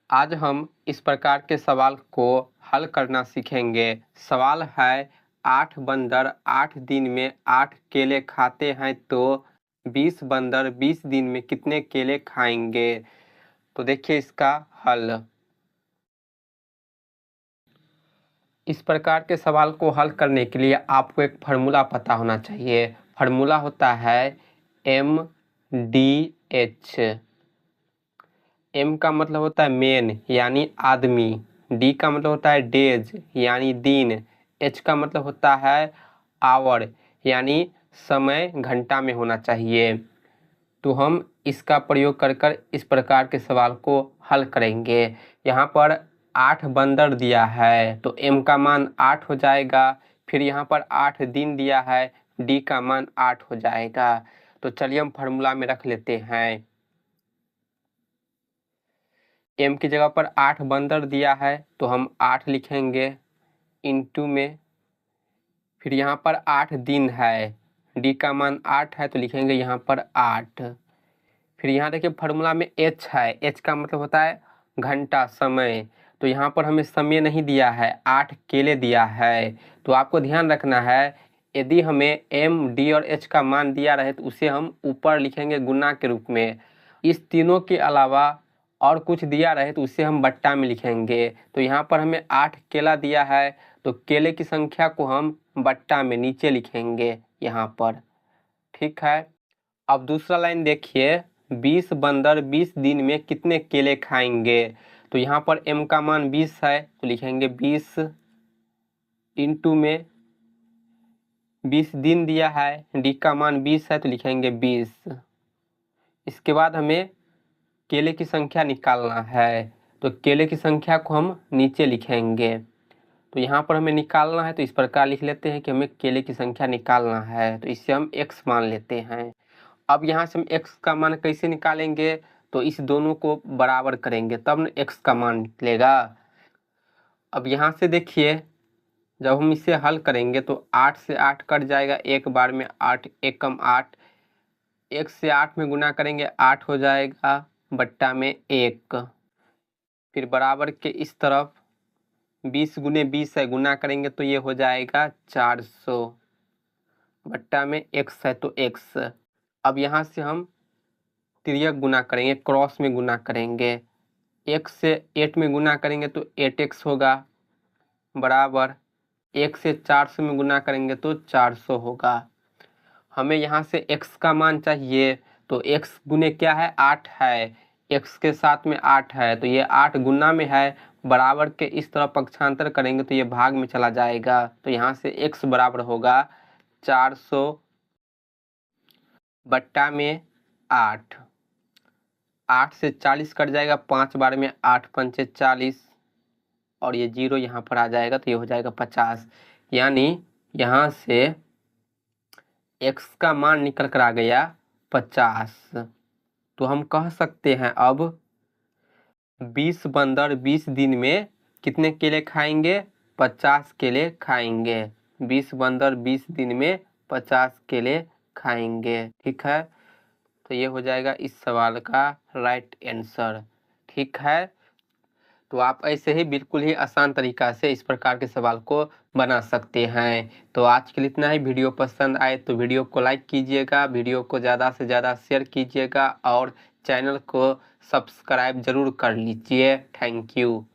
आज हम इस प्रकार के सवाल को हल करना सीखेंगे। सवाल है 8 बंदर 8 दिन में 8 केले खाते हैं तो 20 बंदर 20 दिन में कितने केले खाएंगे। तो देखिए इसका हल। इस प्रकार के सवाल को हल करने के लिए आपको एक फार्मूला पता होना चाहिए। फार्मूला होता है MDH। एम का मतलब होता है मेन यानी आदमी, डी का मतलब होता है डेज यानी दिन, एच का मतलब होता है आवर यानी समय घंटा में होना चाहिए। तो हम इसका प्रयोग कर इस प्रकार के सवाल को हल करेंगे। यहाँ पर 8 बंदर दिया है तो एम का मान 8 हो जाएगा। फिर यहाँ पर 8 दिन दिया है, डी का मान 8 हो जाएगा। तो चलिए हम फार्मूला में रख लेते हैं। एम की जगह पर 8 बंदर दिया है तो हम 8 लिखेंगे इंटू में। फिर यहाँ पर 8 दिन है, डी का मान 8 है तो लिखेंगे यहाँ पर 8। फिर यहाँ देखिए फार्मूला में एच है, एच का मतलब होता है घंटा समय। तो यहाँ पर हमें समय नहीं दिया है, 8 केले दिया है। तो आपको ध्यान रखना है यदि हमें एम डी और एच का मान दिया रहे तो उसे हम ऊपर लिखेंगे गुना के रूप में। इस तीनों के अलावा और कुछ दिया रहे तो उसे हम बट्टा में लिखेंगे। तो यहाँ पर हमें 8 केला दिया है तो केले की संख्या को हम बट्टा में नीचे लिखेंगे यहाँ पर। ठीक है। अब दूसरा लाइन देखिए, 20 बंदर 20 दिन में कितने केले खाएंगे। तो यहाँ पर एम का मान 20 है तो लिखेंगे 20 इंटू में 20 दिन दिया है, डी का मान 20 है तो लिखेंगे 20। इसके बाद हमें केले की संख्या निकालना है तो केले की संख्या को हम नीचे लिखेंगे। तो यहाँ पर हमें निकालना है तो इस प्रकार लिख लेते हैं कि हमें केले की संख्या निकालना है तो इससे हम x मान लेते हैं। अब यहाँ से हम x का मान कैसे निकालेंगे, तो इस दोनों को बराबर करेंगे तब न x का मान निकलेगा। अब यहाँ से देखिए जब हम इसे हल करेंगे तो 8 से 8 कट जाएगा, एक बार में 8 एक कम 8, 1 से 8 में गुना करेंगे 8 हो जाएगा बट्टा में 1। फिर बराबर के इस तरफ 20 गुने 20 है, गुना करेंगे तो ये हो जाएगा 400 बट्टा में x है तो x। अब यहाँ से हम तिर्यक गुना करेंगे, क्रॉस में गुना करेंगे, 1 से 8 में गुना करेंगे तो 8x होगा बराबर 1 से 400 में गुना करेंगे तो 400 होगा। हमें यहाँ से x का मान चाहिए तो x गुने क्या है 8 है, x के साथ में 8 है तो ये 8 गुना में है, बराबर के इस तरफ पक्षांतर करेंगे तो ये भाग में चला जाएगा। तो यहाँ से x बराबर होगा 400 बट्टा में 8। 8 से 40 कट जाएगा, 5 बार में 8 पंचे 40 और ये 0 यहाँ पर आ जाएगा तो ये हो जाएगा 50। यानी यहाँ से x का मान निकल कर आ गया 50। तो हम कह सकते हैं अब 20 बंदर 20 दिन में कितने केले खाएंगे, 50 केले खाएंगे। 20 बंदर 20 दिन में 50 केले खाएंगे। ठीक है, तो ये हो जाएगा इस सवाल का राइट आंसर। ठीक है, तो आप ऐसे ही बिल्कुल ही आसान तरीका से इस प्रकार के सवाल को बना सकते हैं। तो आज के लिए इतना ही। वीडियो पसंद आए तो वीडियो को लाइक कीजिएगा, वीडियो को ज़्यादा से ज़्यादा शेयर कीजिएगा और चैनल को सब्सक्राइब जरूर कर लीजिए। Thank you.